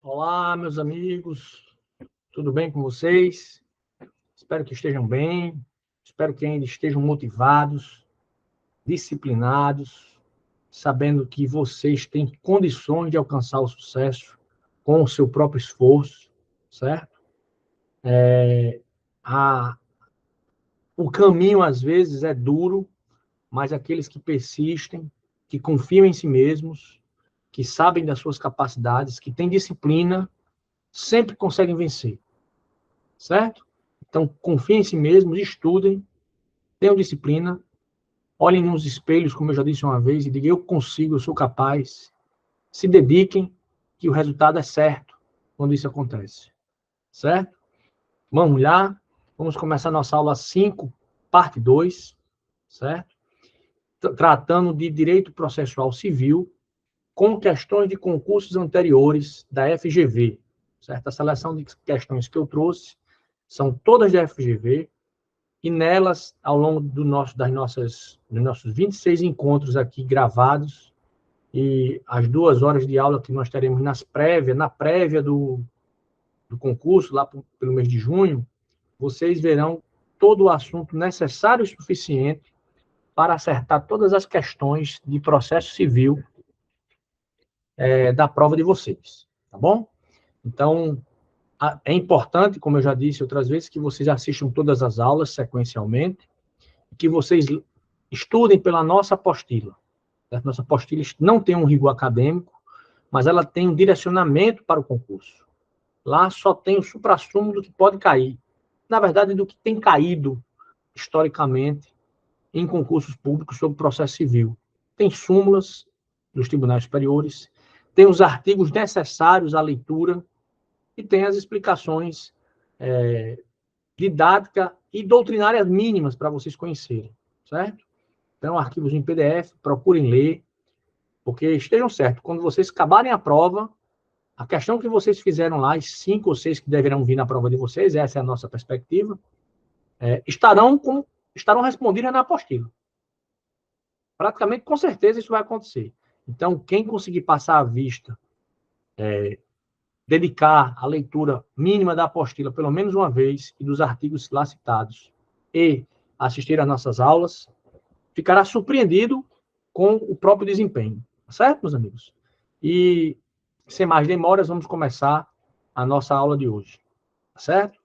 Olá, meus amigos, tudo bem com vocês? Espero que estejam bem, espero que ainda estejam motivados, disciplinados, sabendo que vocês têm condições de alcançar o sucesso com o seu próprio esforço, certo? O caminho, às vezes, é duro, mas aqueles que persistem, que confiam em si mesmos, que sabem das suas capacidades, que têm disciplina, sempre conseguem vencer, certo? Então, confiem em si mesmos, estudem, tenham disciplina, olhem nos espelhos, como eu já disse uma vez, e digam, eu consigo, eu sou capaz. Se dediquem, que o resultado é certo quando isso acontece, certo? Vamos lá, vamos começar nossa aula 5, parte 2, certo? Tratando de direito processual civil, com questões de concursos anteriores da FGV, certo? A seleção de questões que eu trouxe são todas da FGV, e nelas, ao longo dos nossos 26 encontros aqui gravados, e as 2 horas de aula que nós teremos na prévia do concurso, lá pelo mês de junho, vocês verão todo o assunto necessário e suficiente para acertar todas as questões de processo civil da prova de vocês, tá bom? Então, é importante, como eu já disse outras vezes, que vocês assistam todas as aulas sequencialmente, que vocês estudem pela nossa apostila. Certo? Nossa apostila não tem um rigor acadêmico, mas ela tem um direcionamento para o concurso. Lá só tem o suprassumo do que pode cair. Na verdade, do que tem caído historicamente em concursos públicos sobre processo civil. Tem súmulas dos tribunais superiores, tem os artigos necessários à leitura e tem as explicações didáticas e doutrinárias mínimas para vocês conhecerem, certo? Então, arquivos em PDF, procurem ler, porque estejam certos, quando vocês acabarem a prova, a questão que vocês fizeram lá, as 5 ou 6 que deverão vir na prova de vocês, essa é a nossa perspectiva, estarão respondidas na apostila. Praticamente, com certeza, isso vai acontecer. Então, quem conseguir passar à vista, dedicar a leitura mínima da apostila pelo menos uma vez, e dos artigos lá citados, e assistir às nossas aulas, ficará surpreendido com o próprio desempenho. Certo, meus amigos? E, sem mais demoras, vamos começar a nossa aula de hoje. Certo?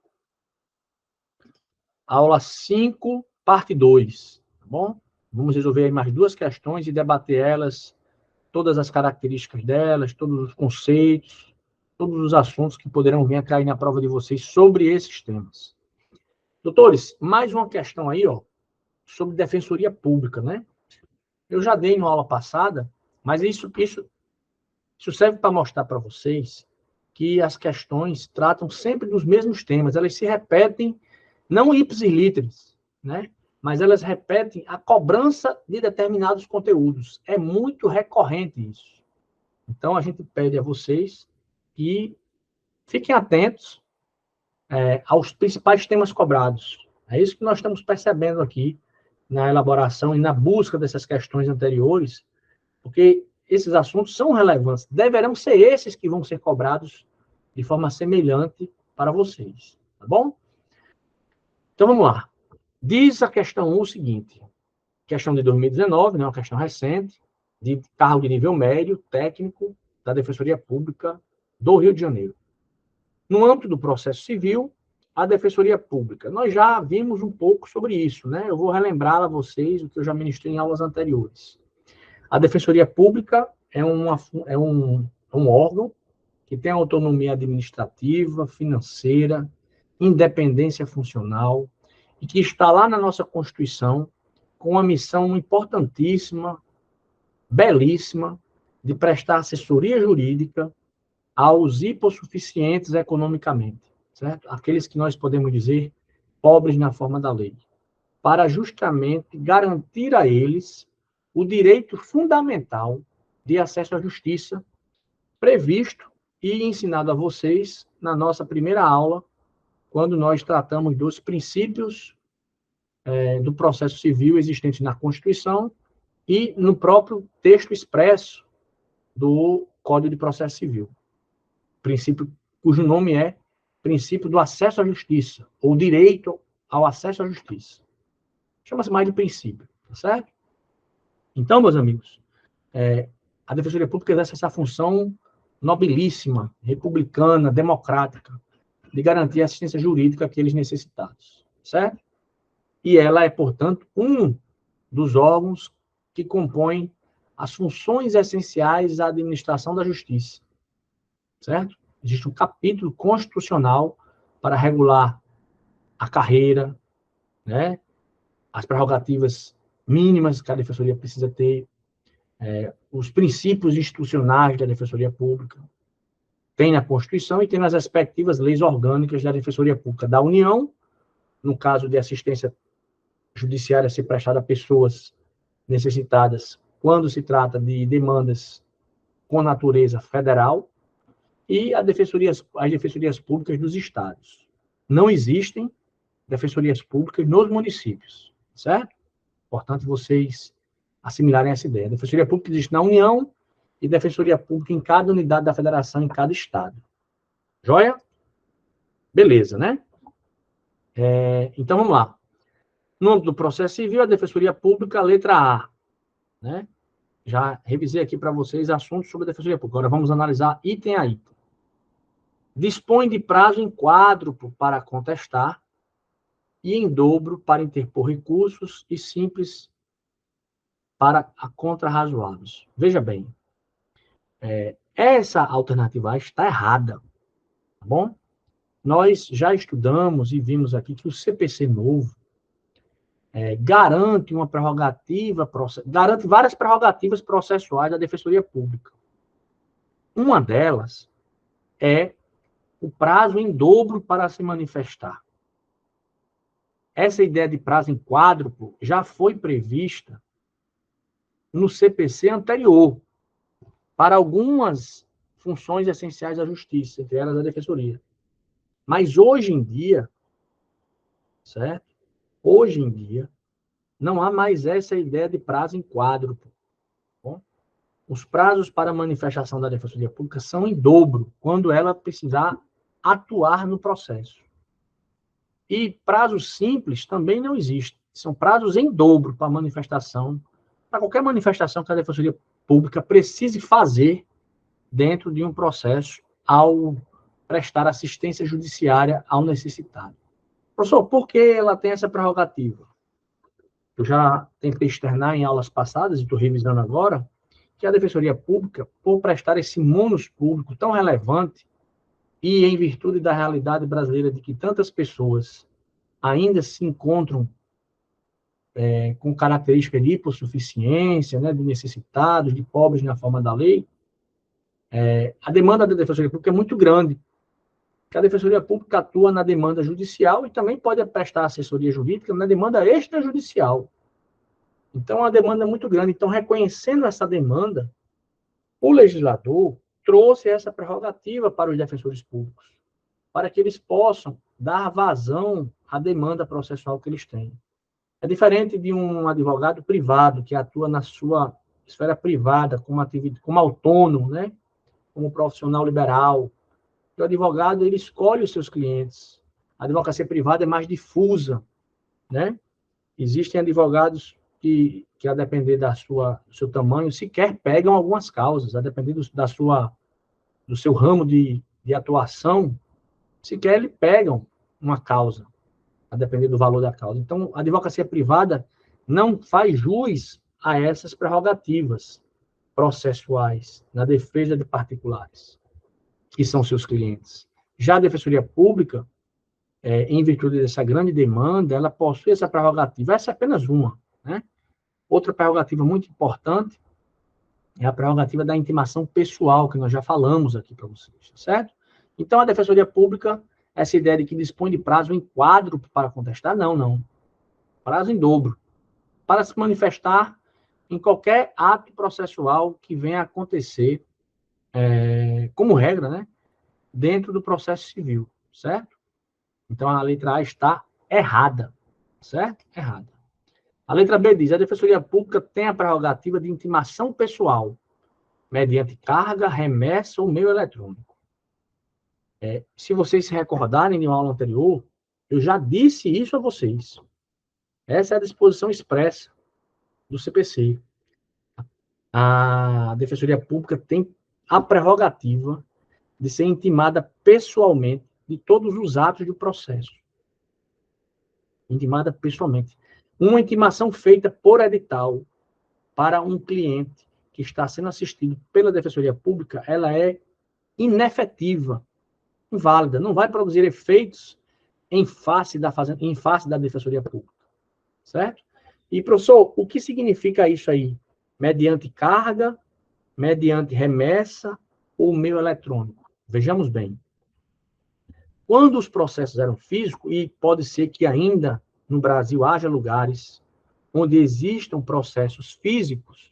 Aula 5, parte 2. Tá bom? Vamos resolver aí mais 2 questões e debater elas, todas as características delas, todos os conceitos, todos os assuntos que poderão vir a cair na prova de vocês sobre esses temas. Doutores, mais uma questão aí, ó, sobre defensoria pública, né? Eu já dei na aula passada, mas isso serve para mostrar para vocês que as questões tratam sempre dos mesmos temas, elas se repetem, não ipsis literis, né? Mas elas repetem a cobrança de determinados conteúdos. É muito recorrente isso. Então, a gente pede a vocês que fiquem atentos aos principais temas cobrados. É isso que nós estamos percebendo aqui na elaboração e na busca dessas questões anteriores, porque esses assuntos são relevantes, deverão ser esses que vão ser cobrados de forma semelhante para vocês, tá bom? Então, vamos lá. Diz a questão 1 o seguinte, questão de 2019, né, uma questão recente, de cargo de nível médio, técnico, da Defensoria Pública do Rio de Janeiro. No âmbito do processo civil, a Defensoria Pública. Nós já vimos um pouco sobre isso, né? Eu vou relembrar a vocês o que eu já ministrei em aulas anteriores. A Defensoria Pública é um órgão que tem autonomia administrativa, financeira, independência funcional, e que está lá na nossa Constituição com uma missão importantíssima, belíssima, de prestar assessoria jurídica aos hipossuficientes economicamente, certo? Aqueles que nós podemos dizer pobres na forma da lei, para justamente garantir a eles o direito fundamental de acesso à justiça, previsto e ensinado a vocês na nossa primeira aula, quando nós tratamos dos princípios do processo civil existente na Constituição e no próprio texto expresso do Código de Processo Civil. Princípio cujo nome é princípio do acesso à justiça, ou direito ao acesso à justiça. Chama-se mais de princípio, tá certo? Então, meus amigos, a Defensoria Pública exerce essa função nobilíssima, republicana, democrática, de garantir a assistência jurídica àqueles necessitados, certo? E ela é, portanto, um dos órgãos que compõem as funções essenciais à administração da justiça, certo? Existe um capítulo constitucional para regular a carreira, né? As prerrogativas mínimas que a Defensoria precisa ter, os princípios institucionais da Defensoria Pública, tem na Constituição e tem nas respectivas leis orgânicas da Defensoria Pública da União, no caso de assistência judiciária ser prestada a pessoas necessitadas, quando se trata de demandas com natureza federal, e as defensorias públicas dos estados. Não existem defensorias públicas nos municípios, certo? Importante vocês assimilarem essa ideia. A Defensoria Pública existe na União e Defensoria Pública em cada unidade da federação, em cada estado. Joia? Beleza, né? Então, vamos lá. No âmbito do processo civil, a Defensoria Pública, letra A, né? Já revisei aqui para vocês assuntos sobre a Defensoria Pública. Agora vamos analisar item a item. Dispõe de prazo em quádruplo para contestar e em dobro para interpor recursos e simples para a contrarrazoáveis. Veja bem, essa alternativa A está errada, tá bom? Nós já estudamos e vimos aqui que o CPC novo garante uma prerrogativa, garante várias prerrogativas processuais da Defensoria Pública. Uma delas é o prazo em dobro para se manifestar. Essa ideia de prazo em quádruplo já foi prevista no CPC anterior, para algumas funções essenciais da justiça, entre elas a defensoria. Mas hoje em dia, certo? Hoje em dia, não há mais essa ideia de prazo em quádruplo. Bom? Os prazos para manifestação da Defensoria Pública são em dobro, quando ela precisar atuar no processo. E prazos simples também não existem. São prazos em dobro para manifestação, para qualquer manifestação que a Defensoria Pública precise fazer dentro de um processo ao prestar assistência judiciária ao necessitado. Professor, por que ela tem essa prerrogativa? Eu já tentei externar em aulas passadas, e estou revisando agora, que a Defensoria Pública, por prestar esse munus público tão relevante, e em virtude da realidade brasileira de que tantas pessoas ainda se encontram com característica de hipossuficiência, né, de necessitados, de pobres na forma da lei, a demanda da Defensoria Pública é muito grande. Que a Defensoria Pública atua na demanda judicial e também pode prestar assessoria jurídica na demanda extrajudicial. Então, a demanda é muito grande. Então, reconhecendo essa demanda, o legislador trouxe essa prerrogativa para os defensores públicos, para que eles possam dar vazão à demanda processual que eles têm. É diferente de um advogado privado que atua na sua esfera privada, como autônomo, né? Como profissional liberal. O advogado, ele escolhe os seus clientes. A advocacia privada é mais difusa, né? Existem advogados que a depender do seu tamanho, sequer pegam algumas causas, a depender do seu ramo de atuação, sequer eles pegam uma causa, a depender do valor da causa. Então, a advocacia privada não faz jus a essas prerrogativas processuais na defesa de particulares, que são seus clientes. Já a Defensoria Pública, em virtude dessa grande demanda, ela possui essa prerrogativa. Essa é apenas uma, né? Outra prerrogativa muito importante é a prerrogativa da intimação pessoal, que nós já falamos aqui para vocês, certo? Então, a Defensoria Pública, essa ideia de que dispõe de prazo em quádruplo para contestar, não. Prazo em dobro. Para se manifestar em qualquer ato processual que venha a acontecer, como regra, né? Dentro do processo civil, certo? Então, a letra A está errada. Certo? Errado. A letra B diz: a Defensoria Pública tem a prerrogativa de intimação pessoal, mediante carga, remessa ou meio eletrônico. Se vocês se recordarem de uma aula anterior, eu já disse isso a vocês. Essa é a disposição expressa do CPC. A Defensoria Pública tem a prerrogativa de ser intimada pessoalmente de todos os atos do processo. Intimada pessoalmente. Uma intimação feita por edital para um cliente que está sendo assistido pela Defensoria Pública, ela é inefetiva, inválida, não vai produzir efeitos em face da Defensoria Pública. Certo? E, professor, o que significa isso aí? Mediante carga, mediante remessa ou meio eletrônico? Vejamos bem. Quando os processos eram físicos, e pode ser que ainda no Brasil haja lugares onde existam processos físicos,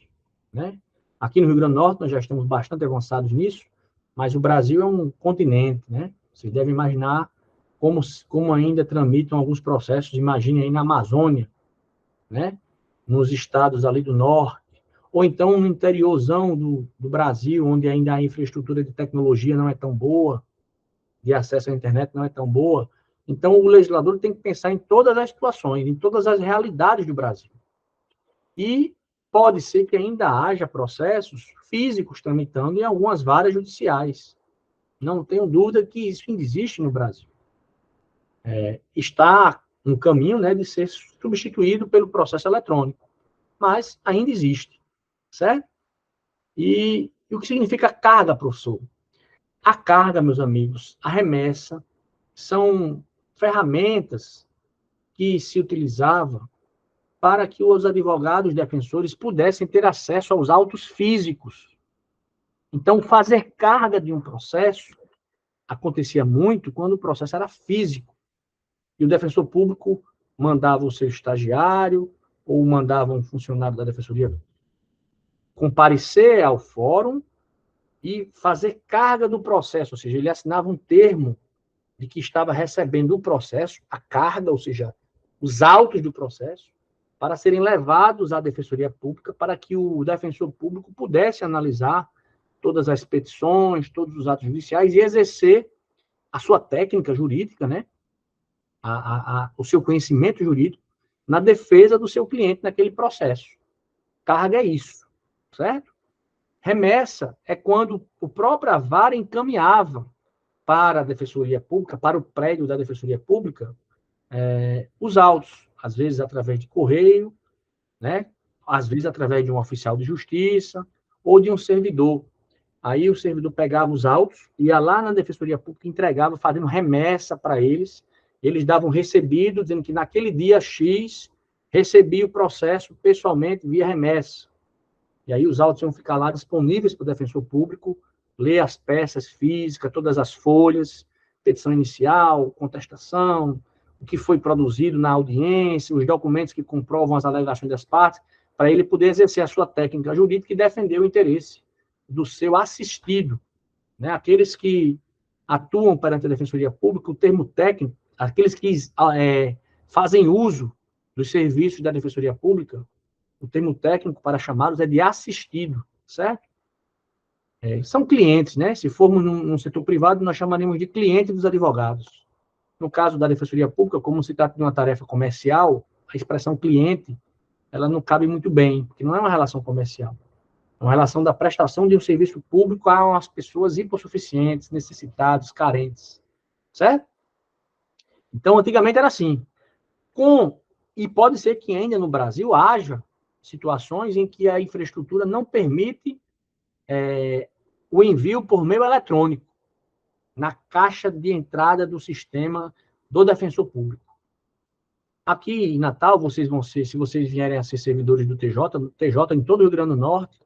né? Aqui no Rio Grande do Norte nós já estamos bastante avançados nisso, mas o Brasil é um continente, né? Vocês devem imaginar como ainda tramitam alguns processos, imagine aí na Amazônia, né? Nos estados ali do norte, ou então no interiorzão do Brasil, onde ainda a infraestrutura de tecnologia não é tão boa, de acesso à internet não é tão boa. Então, o legislador tem que pensar em todas as situações, em todas as realidades do Brasil. E pode ser que ainda haja processos físicos tramitando em algumas varas judiciais. Não tenho dúvida que isso ainda existe no Brasil. Está no caminho, né, de ser substituído pelo processo eletrônico, mas ainda existe, certo? E o que significa carga, professor? A carga, meus amigos, a remessa, são ferramentas que se utilizavam para que os advogados defensores pudessem ter acesso aos autos físicos. Então, fazer carga de um processo acontecia muito quando o processo era físico. E o defensor público mandava o seu estagiário ou mandava um funcionário da defensoria comparecer ao fórum e fazer carga do processo, ou seja, ele assinava um termo de que estava recebendo o processo, a carga, ou seja, os autos do processo, para serem levados à Defensoria Pública, para que o defensor público pudesse analisar todas as petições, todos os atos judiciais e exercer a sua técnica jurídica, né? O seu conhecimento jurídico na defesa do seu cliente naquele processo. Carga é isso, certo? Remessa é quando o próprio vara encaminhava para a Defensoria Pública, para o prédio da Defensoria Pública, os autos, às vezes através de correio, né? Às vezes através de um oficial de justiça ou de um servidor. Aí o servidor pegava os autos, ia lá na Defensoria Pública, entregava, fazendo remessa para eles. Eles davam recebido, dizendo que naquele dia X recebia o processo pessoalmente via remessa. E aí os autos iam ficar lá disponíveis para o defensor público, ler as peças físicas, todas as folhas, petição inicial, contestação, o que foi produzido na audiência, os documentos que comprovam as alegações das partes, para ele poder exercer a sua técnica jurídica e defender o interesse do seu assistido. Né? Aqueles que atuam perante a Defensoria Pública, o termo técnico, aqueles que fazem uso dos serviços da Defensoria Pública, o termo técnico para chamá-los é de assistido, certo? São clientes, né? Se formos num setor privado, nós chamaremos de cliente dos advogados. No caso da Defensoria Pública, como se trata de uma tarefa comercial, a expressão cliente, ela não cabe muito bem, porque não é uma relação comercial. É uma relação da prestação de um serviço público a umas pessoas hipossuficientes, necessitados, carentes, certo? Então, antigamente era assim. E pode ser que ainda no Brasil haja situações em que a infraestrutura não permite o envio por meio eletrônico na caixa de entrada do sistema do defensor público. Aqui em Natal, vocês vão ser, se vocês vierem a ser servidores do TJ em todo o Rio Grande do Norte,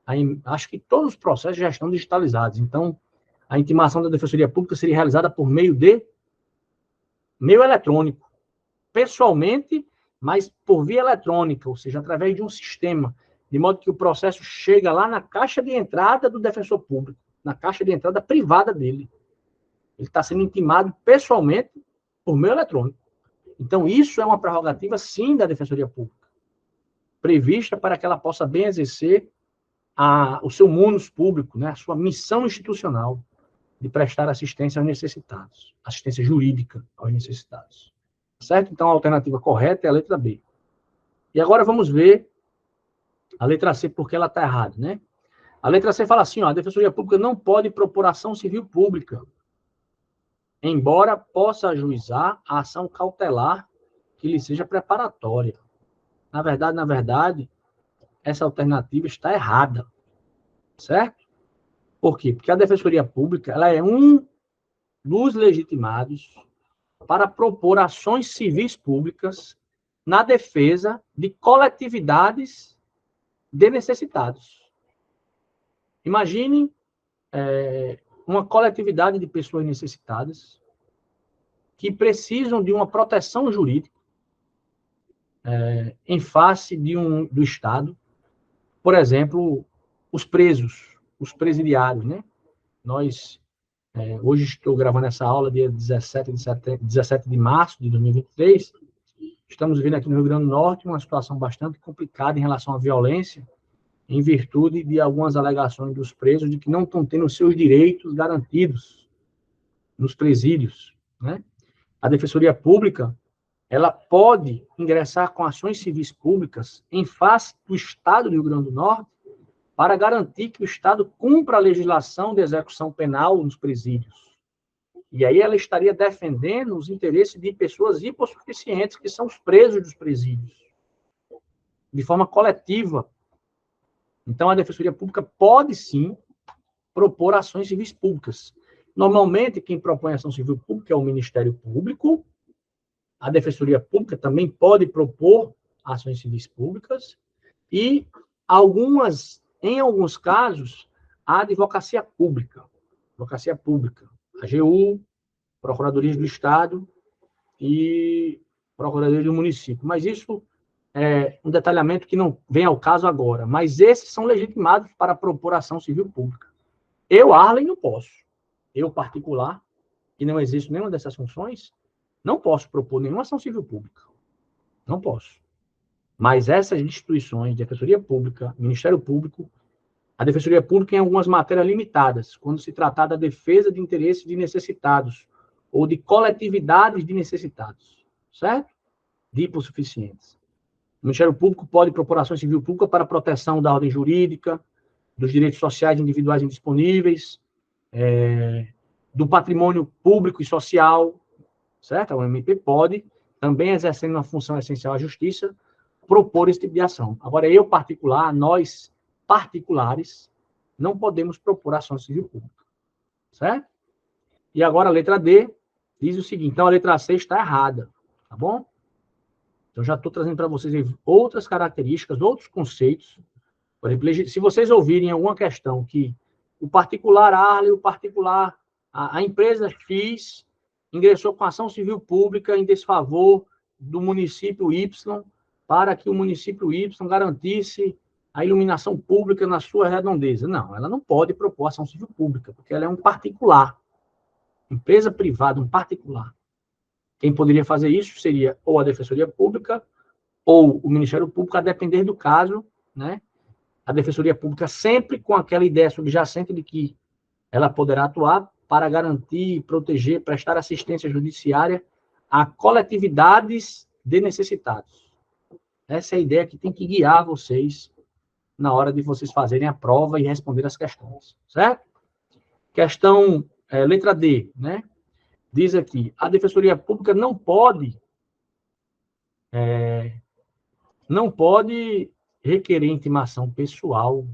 aí, acho que todos os processos já estão digitalizados. Então, a intimação da Defensoria Pública seria realizada por meio eletrônico, pessoalmente, mas por via eletrônica, ou seja, através de um sistema, de modo que o processo chega lá na caixa de entrada do defensor público, na caixa de entrada privada dele. Ele está sendo intimado pessoalmente por meio eletrônico. Então, isso é uma prerrogativa, sim, da Defensoria Pública, prevista para que ela possa bem exercer o seu munus público, né, a sua missão institucional de prestar assistência aos necessitados, assistência jurídica aos necessitados. Certo? Então, a alternativa correta é a letra B. E agora vamos ver a letra C, porque ela está errada, né? A letra C fala assim, ó, a Defensoria Pública não pode propor ação civil pública, embora possa ajuizar a ação cautelar que lhe seja preparatória. Na verdade, essa alternativa está errada, certo? Por quê? Porque a Defensoria Pública ela é um dos legitimados para propor ações civis públicas na defesa de coletividades de necessitados. Imagine uma coletividade de pessoas necessitadas que precisam de uma proteção jurídica em face do Estado. Por exemplo, os presos, os presidiários, né? Hoje estou gravando essa aula, dia 17 de março de 2023. Estamos vendo aqui no Rio Grande do Norte uma situação bastante complicada em relação à violência, em virtude de algumas alegações dos presos de que não estão tendo seus direitos garantidos nos presídios, né? A Defensoria Pública, ela pode ingressar com ações civis públicas em face do Estado do Rio Grande do Norte para garantir que o Estado cumpra a legislação de execução penal nos presídios. E aí ela estaria defendendo os interesses de pessoas hipossuficientes, que são os presos dos presídios, de forma coletiva. Então, a Defensoria Pública pode, sim, propor ações civis públicas. Normalmente, quem propõe ação civil pública é o Ministério Público. A Defensoria Pública também pode propor ações civis públicas e em alguns casos, a Advocacia Pública, a AGU, Procuradorias do Estado e Procuradoria do Município. Mas isso é um detalhamento que não vem ao caso agora. Mas esses são legitimados para propor ação civil pública. Eu, Arlen, não posso. Eu, particular, que não exerço nenhuma dessas funções, não posso propor nenhuma ação civil pública. Não posso. Mas essas instituições, Defensoria Pública, Ministério Público, a Defensoria Pública em algumas matérias limitadas, quando se tratar da defesa de interesses de necessitados ou de coletividades de necessitados, certo? De hipossuficientes. O Ministério Público pode propor ação civil pública para proteção da ordem jurídica, dos direitos sociais individuais indisponíveis, do patrimônio público e social, certo? O MP pode, também exercendo uma função essencial à justiça, propor esse tipo de ação. Agora, nós particulares, não podemos propor ação civil pública, certo? E agora a letra D diz o seguinte, então a letra C está errada, tá bom? Então, já estou trazendo para vocês outras características, outros conceitos. Por exemplo, se vocês ouvirem alguma questão que o particular Arlen, a empresa X ingressou com ação civil pública em desfavor do município Y, para que o município Y garantisse a iluminação pública na sua redondeza. Não, ela não pode propor ação civil pública, porque ela é um particular. Empresa privada, um particular. Quem poderia fazer isso seria ou a Defensoria Pública ou o Ministério Público, a depender do caso, né? A Defensoria Pública sempre com aquela ideia subjacente de que ela poderá atuar para garantir, proteger, prestar assistência judiciária a coletividades de necessitados. Essa é a ideia que tem que guiar vocês na hora de vocês fazerem a prova e responder as questões, certo? Questão, letra D, né? Diz aqui, a Defensoria Pública não pode requerer intimação pessoal,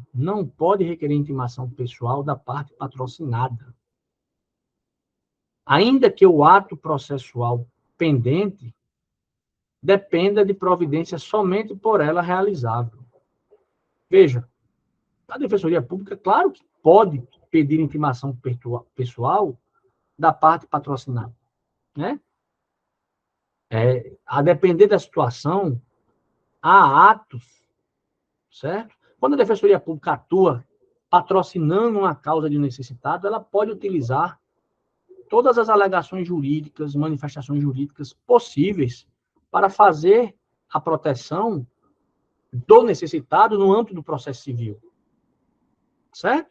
da parte patrocinada. Ainda que o ato processual pendente dependa de providência somente por ela realizável. Veja, a Defensoria Pública, claro que pode pedir intimação pessoal da parte patrocinada, né? A depender da situação, há atos, certo? Quando a Defensoria Pública atua patrocinando uma causa de necessitado, ela pode utilizar todas as alegações jurídicas, manifestações jurídicas possíveis para fazer a proteção do necessitado no âmbito do processo civil. Certo?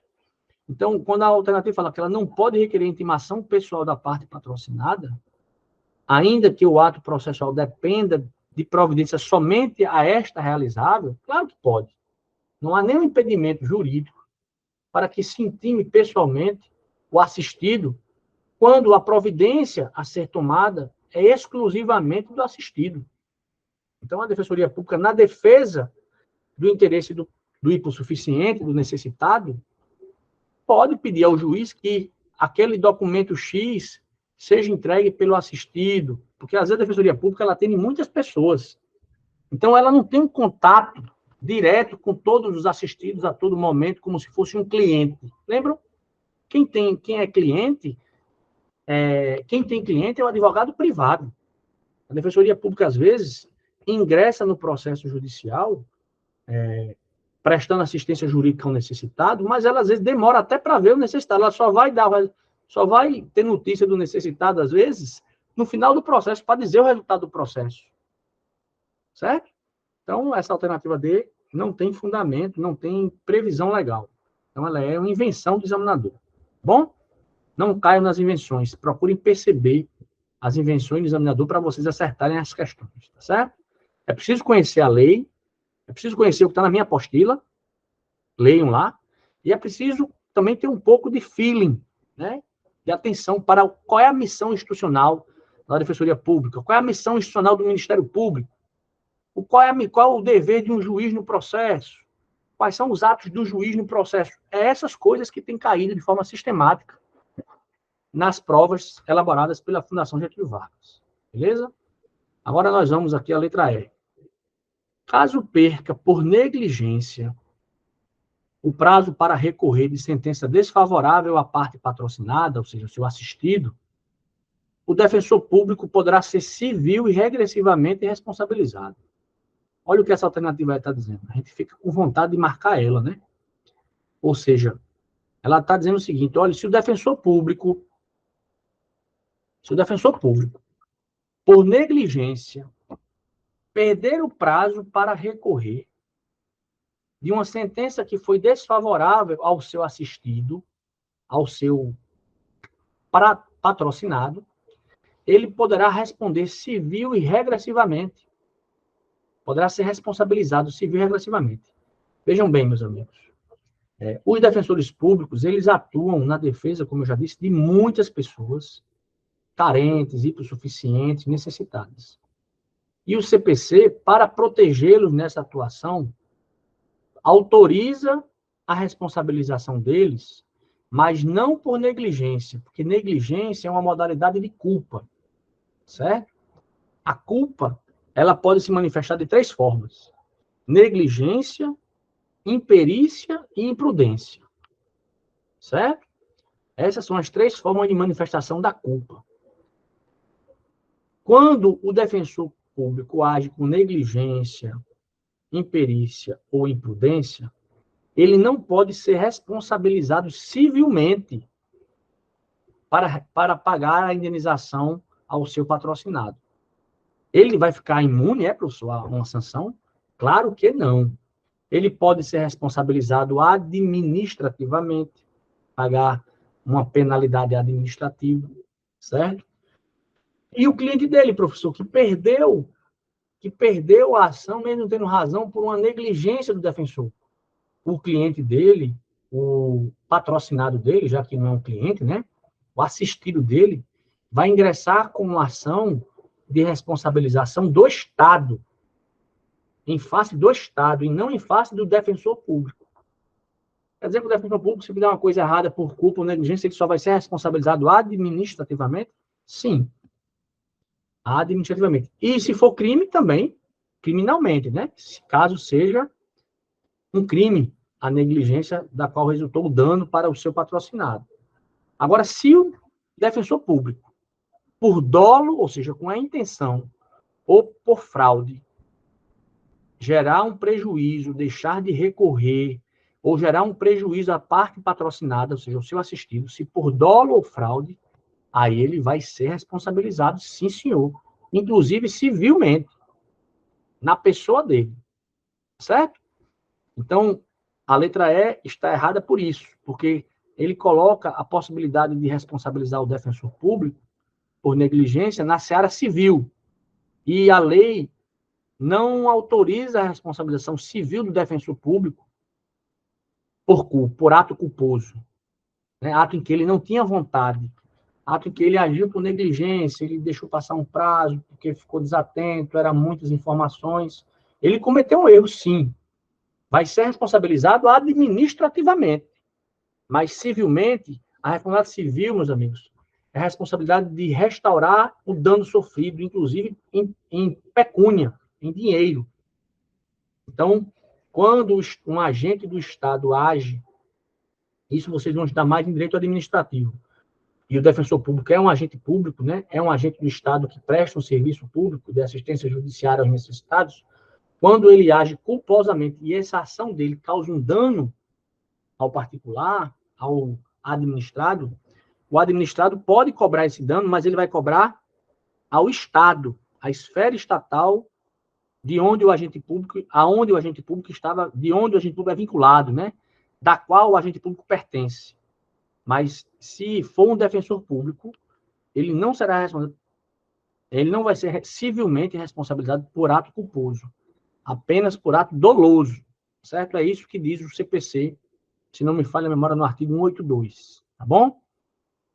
Então, quando a alternativa fala que ela não pode requerer intimação pessoal da parte patrocinada, ainda que o ato processual dependa de providência somente a esta realizável, claro que pode. Não há nenhum impedimento jurídico para que se intime pessoalmente o assistido quando a providência a ser tomada é exclusivamente do assistido. Então, a Defensoria Pública, na defesa do interesse do hipossuficiente, do necessitado, pode pedir ao juiz que aquele documento X seja entregue pelo assistido, porque às vezes a Defensoria Pública ela atende muitas pessoas. Então, ela não tem um contato direto com todos os assistidos a todo momento, como se fosse um cliente. Lembram? Quem é cliente, quem tem cliente é o advogado privado. A Defensoria Pública, às vezes, ingressa no processo judicial, prestando assistência jurídica ao necessitado, mas ela, às vezes, demora até para ver o necessitado. Ela só vai ter notícia do necessitado, às vezes, no final do processo, para dizer o resultado do processo. Certo? Então, essa alternativa D não tem fundamento, não tem previsão legal. Então, ela é uma invenção do examinador. Bom? Não caiam nas invenções. Procurem perceber as invenções do examinador para vocês acertarem as questões. Tá certo? É preciso conhecer a lei, é preciso conhecer o que está na minha apostila, leiam lá, e é preciso também ter um pouco de feeling, né? De atenção para qual é a missão institucional da Defensoria Pública, qual é a missão institucional do Ministério Público, qual é o dever de um juiz no processo, quais são os atos do juiz no processo. É essas coisas que têm caído de forma sistemática nas provas elaboradas pela Fundação Getúlio Vargas. Beleza? Agora nós vamos aqui à letra E. Caso perca por negligência o prazo para recorrer de sentença desfavorável à parte patrocinada, ou seja, seu assistido, o defensor público poderá ser civil e regressivamente responsabilizado. Olha o que essa alternativa está dizendo. A gente fica com vontade de marcar ela, né? Ou seja, ela está dizendo o seguinte, olha, se o defensor público, por negligência, perder o prazo para recorrer de uma sentença que foi desfavorável ao seu assistido, ao seu patrocinado, ele poderá responder civil e regressivamente. Poderá ser responsabilizado civil e regressivamente. Vejam bem, meus amigos. Os defensores públicos, eles atuam na defesa, como eu já disse, de muitas pessoas carentes, hipossuficientes, necessitadas. E o CPC, para protegê-los nessa atuação, autoriza a responsabilização deles, mas não por negligência, porque negligência é uma modalidade de culpa, certo? A culpa, ela pode se manifestar de 3 formas: negligência, imperícia e imprudência, certo? Essas são as 3 formas de manifestação da culpa. Quando o defensor público age com negligência, imperícia ou imprudência, ele não pode ser responsabilizado civilmente para pagar a indenização ao seu patrocinado. Ele vai ficar imune, professor, a uma sanção? Claro que não. Ele pode ser responsabilizado administrativamente, pagar uma penalidade administrativa, certo? E o cliente dele, professor, que perdeu a ação, mesmo não tendo razão, por uma negligência do defensor. O cliente dele, o patrocinado dele, já que não é um cliente, né? O assistido dele, vai ingressar com uma ação de responsabilização do Estado, em face do Estado, e não em face do defensor público. Quer dizer que o defensor público, se fizer uma coisa errada por culpa ou negligência, ele só vai ser responsabilizado administrativamente? Sim. Administrativamente. E se for crime, também, criminalmente, né? Caso seja um crime, a negligência da qual resultou o dano para o seu patrocinado. Agora, se o defensor público, por dolo, ou seja, com a intenção, ou por fraude, gerar um prejuízo, deixar de recorrer, ou gerar um prejuízo à parte patrocinada, ou seja, o seu assistido, se por dolo ou fraude, aí ele vai ser responsabilizado, sim, senhor. Inclusive civilmente, na pessoa dele. Certo? Então, a letra E está errada por isso, porque ele coloca a possibilidade de responsabilizar o defensor público por negligência na seara civil. E a lei não autoriza a responsabilização civil do defensor público por ato culposo, né? Ato em que ele não tinha vontade, ato em que ele agiu por negligência, ele deixou passar um prazo, porque ficou desatento, eram muitas informações. Ele cometeu um erro, sim. Vai ser responsabilizado administrativamente. Mas civilmente, a responsabilidade civil, meus amigos, é a responsabilidade de restaurar o dano sofrido, inclusive em pecúnia, em dinheiro. Então, quando um agente do Estado age, isso vocês vão estudar mais em direito administrativo. E o defensor público é um agente público, né? É um agente do Estado que presta um serviço público de assistência judiciária aos necessitados. Quando ele age culposamente e essa ação dele causa um dano ao particular, ao administrado, o administrado pode cobrar esse dano, mas ele vai cobrar ao Estado, à esfera estatal de onde o agente público, aonde o agente público estava, de onde o agente público é vinculado, né? Da qual o agente público pertence. Mas se for um defensor público, ele não será responsável, ele não vai ser civilmente responsabilizado por ato culposo, apenas por ato doloso, certo? É isso que diz o CPC, se não me falha a memória, no artigo 182, tá bom?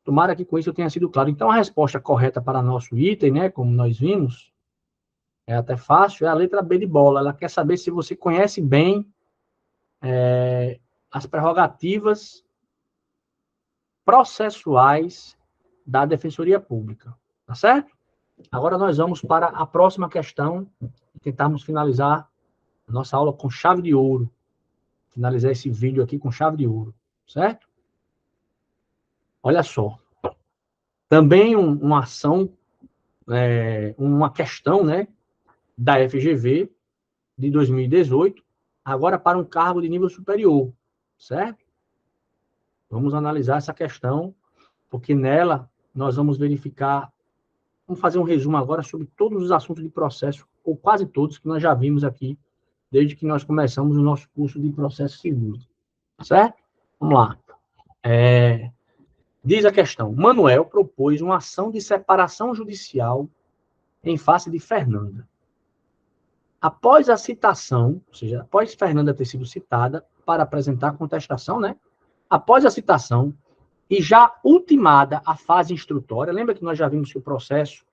Tomara que com isso eu tenha sido claro. Então, a resposta correta para nosso item, né, como nós vimos, é até fácil, é a letra B de bola. Ela quer saber se você conhece bem as prerrogativas processuais da Defensoria Pública. Tá certo? Agora nós vamos para a próxima questão e tentarmos finalizar a nossa aula com chave de ouro. Finalizar esse vídeo aqui com chave de ouro. Certo? Olha só. Também uma ação, uma questão, né, da FGV de 2018, agora para um cargo de nível superior, certo? Vamos analisar essa questão, porque nela nós vamos verificar, vamos fazer um resumo agora sobre todos os assuntos de processo, ou quase todos, que nós já vimos aqui, desde que nós começamos o nosso curso de processo civil, certo? Vamos lá. Diz a questão, Manuel propôs uma ação de separação judicial em face de Fernanda. Após a citação, ou seja, após Fernanda ter sido citada para apresentar a contestação, né? Após a citação e já ultimada a fase instrutória, lembra que nós já vimos que o processo,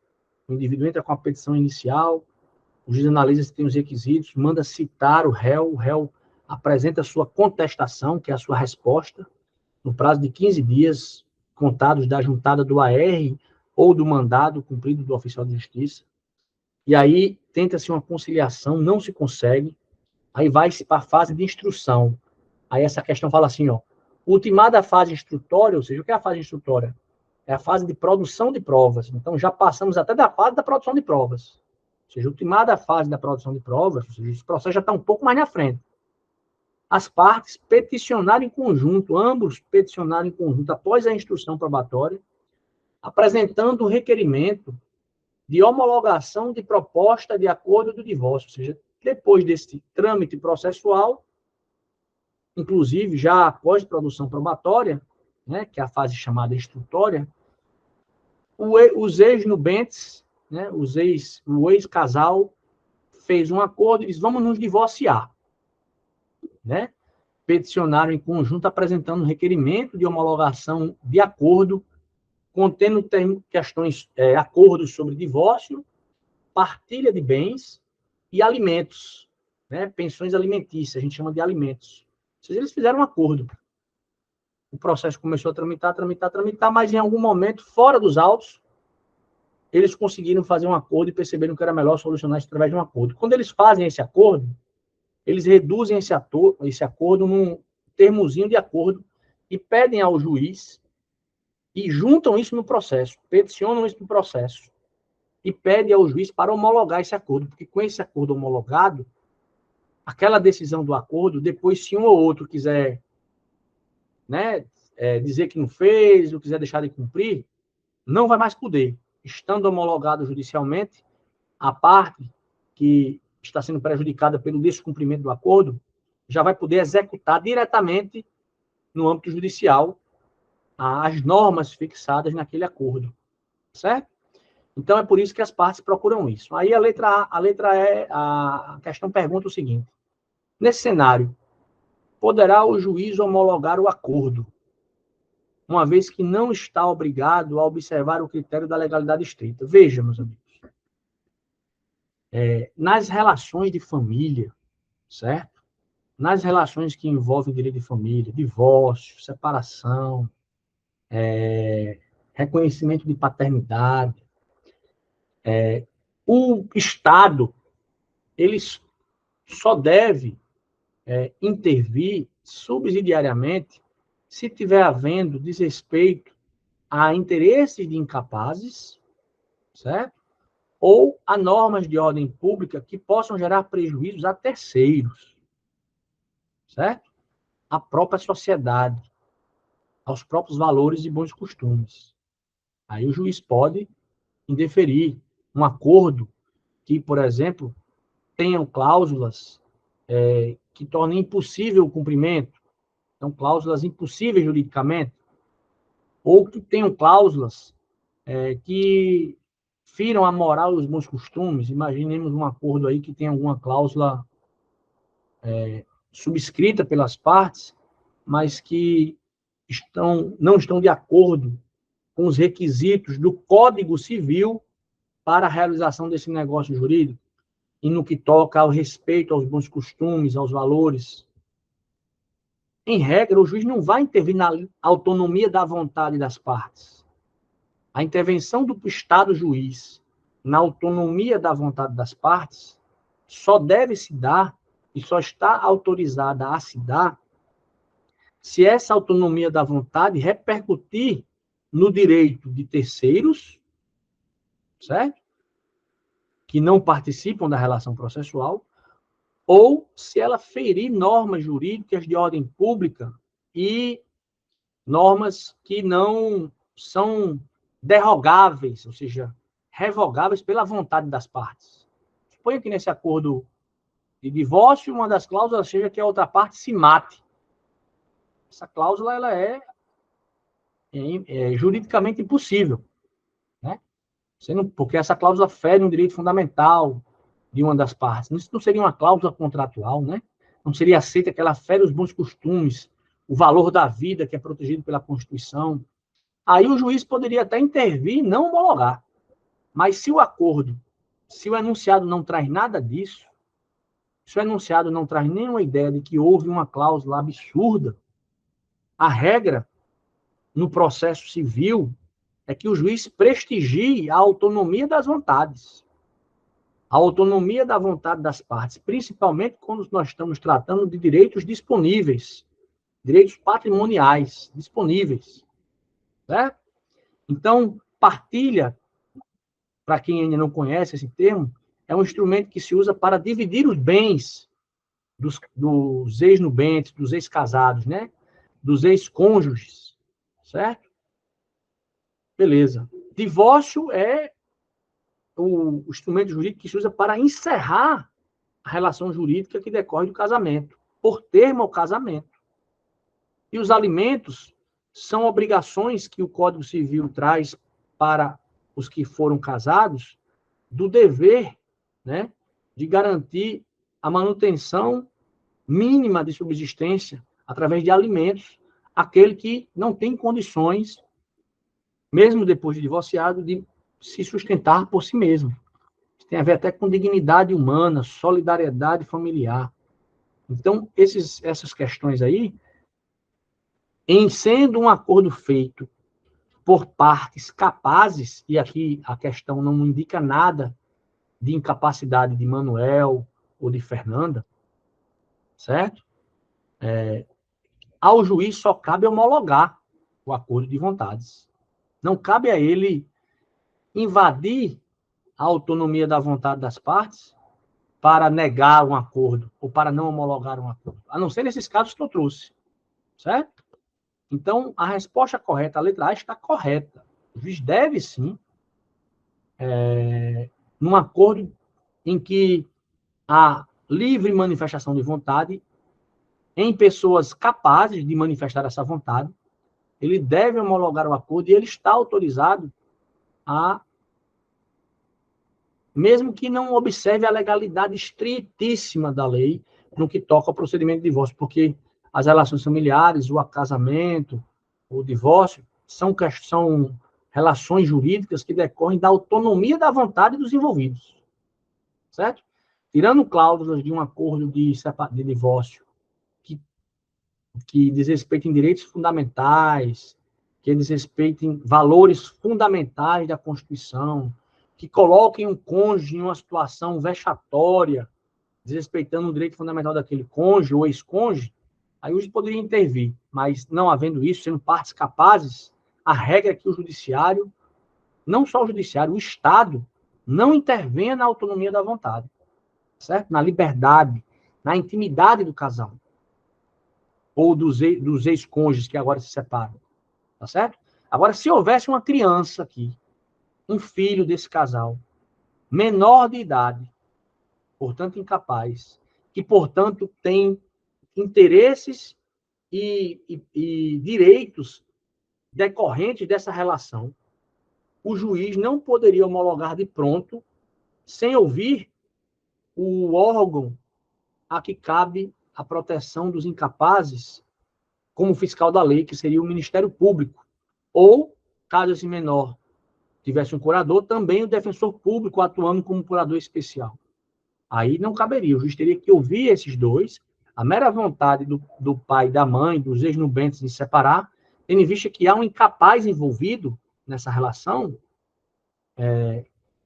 o indivíduo entra com a petição inicial, o juiz analisa se tem os requisitos, manda citar o réu apresenta a sua contestação, que é a sua resposta, no prazo de 15 dias, contados da juntada do AR ou do mandado cumprido do oficial de justiça. E aí tenta-se uma conciliação, não se consegue, aí vai-se para a fase de instrução. Aí essa questão fala assim, ó, ultimada a fase instrutória, ou seja, o que é a fase instrutória? É a fase de produção de provas. Então já passamos até da fase da produção de provas. Ou seja, ultimada a fase da produção de provas, ou seja, esse processo já está um pouco mais na frente. As partes peticionaram em conjunto, ambos peticionaram em conjunto após a instrução probatória, apresentando o requerimento de homologação de proposta de acordo do divórcio, ou seja, depois desse trâmite processual, inclusive já após produção probatória, né, que é a fase chamada instrutória, os ex-nubentes, né, o ex-casal fez um acordo e disse, vamos nos divorciar, né? Peticionaram em conjunto apresentando um requerimento de homologação de acordo contendo questões, acordos sobre divórcio, partilha de bens e alimentos, né? Pensões alimentícias, a gente chama de alimentos. Ou seja, eles fizeram um acordo. O processo começou a tramitar, mas em algum momento, fora dos autos, eles conseguiram fazer um acordo e perceberam que era melhor solucionar isso através de um acordo. Quando eles fazem esse acordo, eles reduzem esse acordo num termozinho de acordo e pedem ao juiz e juntam isso no processo, peticionam isso no processo e pedem ao juiz para homologar esse acordo, porque com esse acordo homologado, aquela decisão do acordo, depois se um ou outro quiser, né, dizer que não fez, ou quiser deixar de cumprir, não vai mais poder. Estando homologado judicialmente, a parte que está sendo prejudicada pelo descumprimento do acordo já vai poder executar diretamente no âmbito judicial as normas fixadas naquele acordo, certo? Então, é por isso que as partes procuram isso. Aí, a letra E, a questão pergunta o seguinte: nesse cenário, poderá o juiz homologar o acordo, uma vez que não está obrigado a observar o critério da legalidade estrita? Veja, meus amigos, nas relações de família, certo? Nas relações que envolvem direito de família, divórcio, separação, reconhecimento de paternidade, o Estado, ele só deve intervir subsidiariamente se tiver havendo desrespeito a interesses de incapazes, certo? Ou a normas de ordem pública que possam gerar prejuízos a terceiros, certo? À própria sociedade, aos próprios valores e bons costumes. Aí o juiz pode indeferir um acordo que, por exemplo, tenham cláusulas que tornem impossível o cumprimento, então cláusulas impossíveis juridicamente, ou que tenham cláusulas que firam a moral e os bons costumes. Imaginemos um acordo aí que tem alguma cláusula subscrita pelas partes, mas que não estão de acordo com os requisitos do Código Civil para a realização desse negócio jurídico, e no que toca ao respeito aos bons costumes, aos valores. Em regra, o juiz não vai intervir na autonomia da vontade das partes. A intervenção do Estado juiz na autonomia da vontade das partes só deve se dar e só está autorizada a se dar se essa autonomia da vontade repercutir no direito de terceiros, certo? Que não participam da relação processual, ou se ela ferir normas jurídicas de ordem pública e normas que não são derrogáveis, ou seja, revogáveis pela vontade das partes. Suponha que nesse acordo de divórcio, uma das cláusulas seja que a outra parte se mate. Essa cláusula ela é juridicamente impossível, né? Porque essa cláusula fere um direito fundamental de uma das partes. Isso não seria uma cláusula contratual, né? Não seria aceita que ela fere os bons costumes, o valor da vida que é protegido pela Constituição. Aí o juiz poderia até intervir e não homologar. Mas se o acordo, se o enunciado não traz nada disso, se o enunciado não traz nenhuma ideia de que houve uma cláusula absurda, a regra no processo civil é que o juiz prestigie a autonomia das vontades. A autonomia da vontade das partes, principalmente quando nós estamos tratando de direitos disponíveis, direitos patrimoniais disponíveis, certo? Então, partilha, para quem ainda não conhece esse termo, é um instrumento que se usa para dividir os bens dos ex-nubentes, dos ex-casados, né? Dos ex-cônjuges, certo? Beleza. Divórcio é o instrumento jurídico que se usa para encerrar a relação jurídica que decorre do casamento, por termo ao casamento. E os alimentos são obrigações que o Código Civil traz para os que foram casados, do dever, né, de garantir a manutenção mínima de subsistência através de alimentos, aquele que não tem condições, mesmo depois de divorciado, de se sustentar por si mesmo. Tem a ver até com dignidade humana, solidariedade familiar. Então, essas questões aí, em sendo um acordo feito por partes capazes, e aqui a questão não indica nada de incapacidade de Manuel ou de Fernanda, certo? Ao juiz só cabe homologar o acordo de vontades. Não cabe a ele invadir a autonomia da vontade das partes para negar um acordo ou para não homologar um acordo, a não ser nesses casos que eu trouxe, certo? Então, a resposta correta, a letra A está correta. O juiz deve, sim, num acordo em que há livre manifestação de vontade em pessoas capazes de manifestar essa vontade, ele deve homologar o acordo e ele está autorizado a, mesmo que não observe a legalidade estritíssima da lei no que toca ao procedimento de divórcio, porque as relações familiares, o acasamento, o divórcio, são relações jurídicas que decorrem da autonomia da vontade dos envolvidos, certo? Tirando cláusulas de um acordo de divórcio que desrespeitem direitos fundamentais, que desrespeitem valores fundamentais da Constituição, que coloquem um cônjuge em uma situação vexatória, desrespeitando o direito fundamental daquele cônjuge ou ex-cônjuge, aí o juiz poderia intervir, mas não havendo isso, sendo partes capazes, a regra é que o judiciário, não só o judiciário, o Estado, não intervenha na autonomia da vontade, certo? Na liberdade, na intimidade do casal, ou dos ex-cônjuges que agora se separam, tá certo? Agora, se houvesse uma criança aqui, um filho desse casal, menor de idade, portanto incapaz, que, portanto, tem interesses e direitos decorrentes dessa relação, o juiz não poderia homologar de pronto, sem ouvir o órgão a que cabe a proteção dos incapazes, como fiscal da lei, que seria o Ministério Público. Ou, caso esse menor tivesse um curador, também o defensor público atuando como curador especial. Aí não caberia, o juiz teria que ouvir esses dois, a mera vontade do pai e da mãe, dos ex-nubentes de separar, tendo em vista que há um incapaz envolvido nessa relação,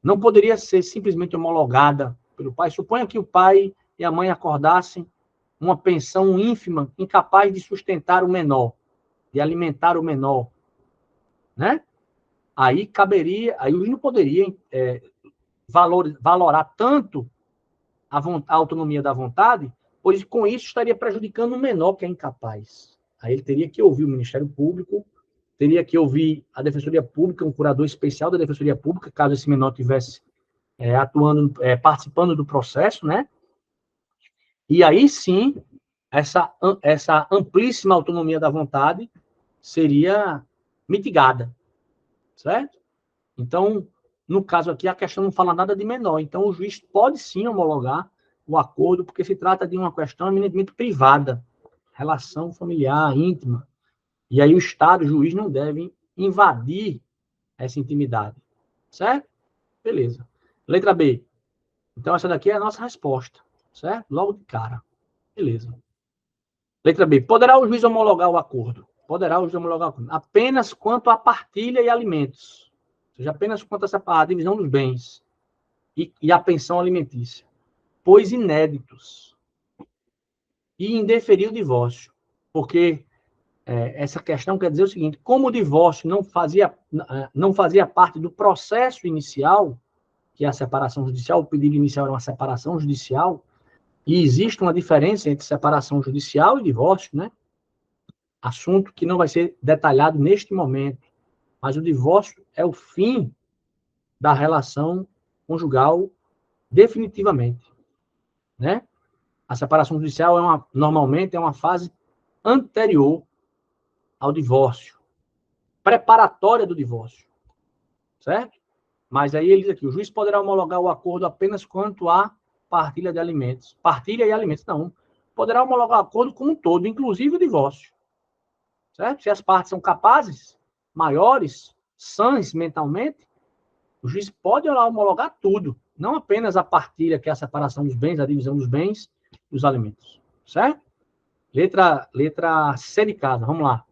não poderia ser simplesmente homologada pelo pai. Suponha que o pai e a mãe acordassem uma pensão ínfima, incapaz de sustentar o menor, de alimentar o menor, né? Aí caberia, aí o juiz não poderia valorar tanto a autonomia da vontade, pois com isso estaria prejudicando o menor que é incapaz. Aí ele teria que ouvir o Ministério Público, teria que ouvir a Defensoria Pública, um curador especial da Defensoria Pública, caso esse menor tivesse atuando, participando do processo, né? E aí sim, essa amplíssima autonomia da vontade seria mitigada, certo? Então, no caso aqui, a questão não fala nada de menor. Então, o juiz pode sim homologar o acordo, porque se trata de uma questão eminentemente privada, relação familiar, íntima. E aí o Estado, o juiz, não deve invadir essa intimidade. Certo? Beleza. Letra B. Então, essa daqui é a nossa resposta. Certo? Logo de cara. Beleza. Letra B. Poderá o juiz homologar o acordo? Poderá o juiz homologar o acordo. Apenas quanto à partilha e alimentos. Ou seja, apenas quanto a divisão dos bens e a pensão alimentícia. Pois inéditos. E indeferir o divórcio. Porque essa questão quer dizer o seguinte: como o divórcio não fazia parte do processo inicial, que é a separação judicial, o pedido inicial era uma separação judicial, e existe uma diferença entre separação judicial e divórcio, né? Assunto que não vai ser detalhado neste momento, mas o divórcio é o fim da relação conjugal definitivamente, né? A separação judicial normalmente é uma fase anterior ao divórcio, preparatória do divórcio, certo? Mas aí ele diz aqui, o juiz poderá homologar o acordo apenas quanto à partilha de alimentos. Partilha e alimentos, não. Poderá homologar o acordo como um todo, inclusive o divórcio, certo? Se as partes são capazes, maiores, sãs mentalmente, o juiz pode homologar tudo, não apenas a partilha, que é a separação dos bens, a divisão dos bens e os alimentos, certo? Letra C de casa, vamos lá.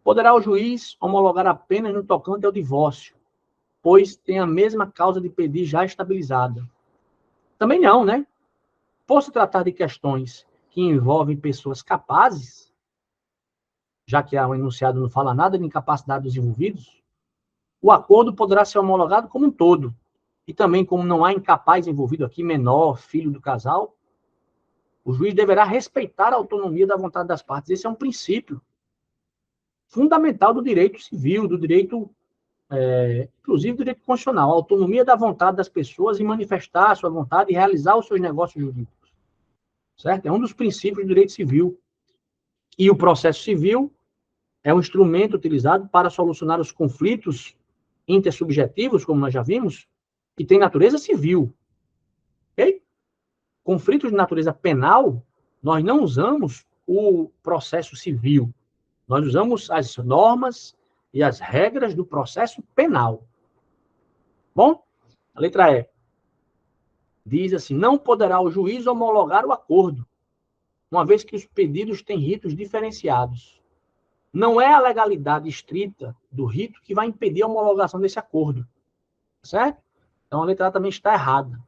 Poderá o juiz homologar apenas no tocante ao divórcio, pois tem a mesma causa de pedir já estabilizada. Também não, né? Por se tratar de questões que envolvem pessoas capazes, já que o enunciado não fala nada de incapacidade dos envolvidos, o acordo poderá ser homologado como um todo. E também, como não há incapaz envolvido aqui, menor, filho do casal, o juiz deverá respeitar a autonomia da vontade das partes. Esse é um princípio fundamental do direito civil, do direito inclusive do direito constitucional, a autonomia da vontade das pessoas em manifestar a sua vontade e realizar os seus negócios jurídicos. Certo? É um dos princípios do direito civil. E o processo civil é um instrumento utilizado para solucionar os conflitos intersubjetivos, como nós já vimos, que tem natureza civil. Ok? Conflitos de natureza penal, nós não usamos o processo civil. Nós usamos as normas e as regras do processo penal. Bom, a letra E diz assim: não poderá o juiz homologar o acordo, uma vez que os pedidos têm ritos diferenciados. Não é a legalidade estrita do rito que vai impedir a homologação desse acordo. Certo? Então, a letra A também está errada.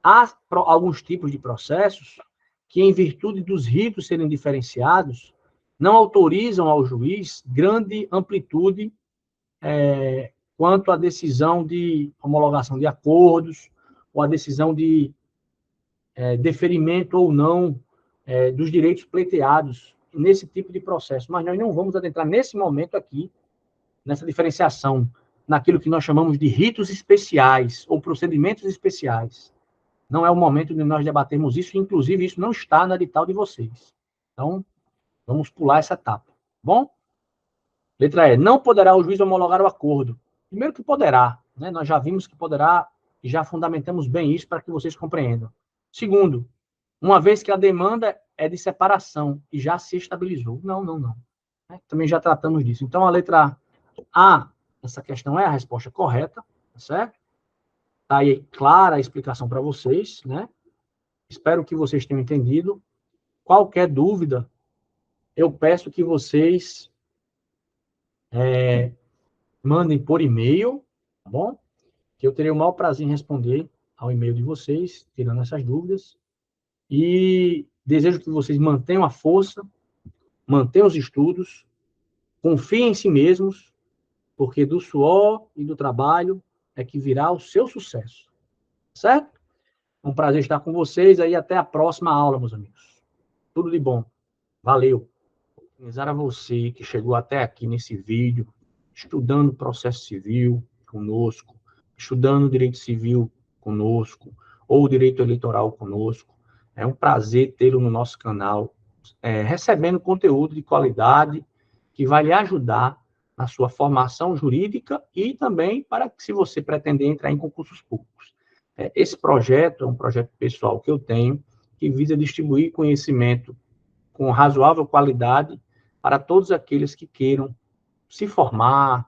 Há alguns tipos de processos que, em virtude dos ritos serem diferenciados, não autorizam ao juiz grande amplitude quanto à decisão de homologação de acordos, ou a decisão de deferimento ou não dos direitos pleiteados nesse tipo de processo. Mas nós não vamos adentrar nesse momento aqui, nessa diferenciação, naquilo que nós chamamos de ritos especiais ou procedimentos especiais. Não é o momento de nós debatermos isso, inclusive isso não está na edital de vocês. Então, vamos pular essa etapa. Bom? Letra E. Não poderá o juiz homologar o acordo. Primeiro que poderá, né? Nós já vimos que poderá e já fundamentamos bem isso para que vocês compreendam. Segundo, uma vez que a demanda é de separação e já se estabilizou. Não. Né? Também já tratamos disso. Então, a letra A, essa questão é a resposta correta, tá certo? Está aí clara a explicação para vocês, né? Espero que vocês tenham entendido. Qualquer dúvida, eu peço que vocês mandem por e-mail, tá bom? Que eu terei o maior prazer em responder ao e-mail de vocês, tirando essas dúvidas. E desejo que vocês mantenham a força, mantenham os estudos, confiem em si mesmos, porque do suor e do trabalho é que virá o seu sucesso. Certo? É um prazer estar com vocês aí. Até a próxima aula, meus amigos. Tudo de bom. Valeu. Parabenizar a você que chegou até aqui nesse vídeo, estudando processo civil conosco, estudando direito civil conosco, ou direito eleitoral conosco. É um prazer tê-lo no nosso canal, recebendo conteúdo de qualidade que vai lhe ajudar na sua formação jurídica e também para que, se você pretender entrar em concursos públicos. Esse projeto é um projeto pessoal que eu tenho, que visa distribuir conhecimento com razoável qualidade para todos aqueles que queiram se formar,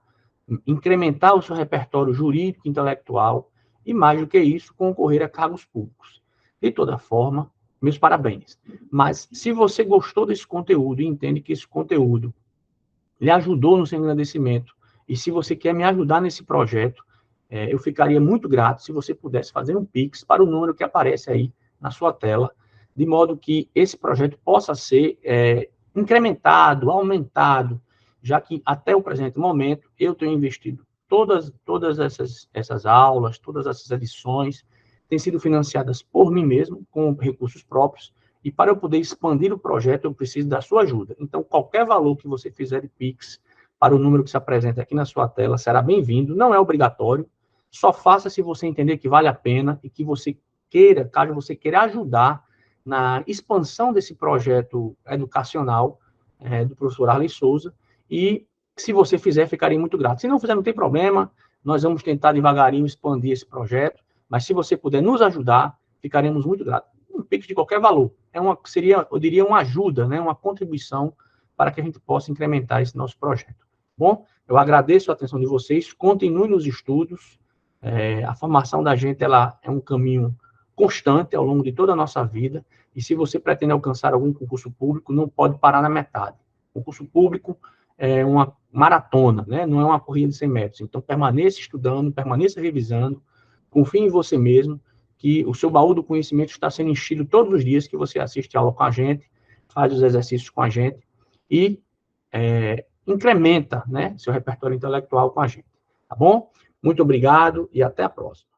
incrementar o seu repertório jurídico, intelectual e, mais do que isso, concorrer a cargos públicos. De toda forma, meus parabéns. Mas, se você gostou desse conteúdo e entende que esse conteúdo lhe ajudou no seu engrandecimento, e se você quer me ajudar nesse projeto, eu ficaria muito grato se você pudesse fazer um Pix para o número que aparece aí na sua tela, de modo que esse projeto possa ser incrementado, aumentado, já que até o presente momento eu tenho investido todas essas aulas, todas essas edições, têm sido financiadas por mim mesmo, com recursos próprios, e para eu poder expandir o projeto, eu preciso da sua ajuda. Então, qualquer valor que você fizer de Pix para o número que se apresenta aqui na sua tela será bem-vindo, não é obrigatório, só faça se você entender que vale a pena e que você queira, caso você queira ajudar na expansão desse projeto educacional do professor Arley Souza, e se você fizer, ficarei muito grato. Se não fizer, não tem problema, nós vamos tentar devagarinho expandir esse projeto, mas se você puder nos ajudar, ficaremos muito gratos. Um Pix de qualquer valor, seria, eu diria, uma ajuda, né, uma contribuição para que a gente possa incrementar esse nosso projeto. Bom, eu agradeço a atenção de vocês, continue nos estudos, a formação da gente ela é um caminho constante ao longo de toda a nossa vida, e se você pretende alcançar algum concurso público, não pode parar na metade. O concurso público é uma maratona, né? Não é uma corrida de 100 metros. Então, permaneça estudando, permaneça revisando, confie em você mesmo, que o seu baú do conhecimento está sendo enchido todos os dias que você assiste a aula com a gente, faz os exercícios com a gente e incrementa, né, seu repertório intelectual com a gente. Tá bom? Muito obrigado e até a próxima.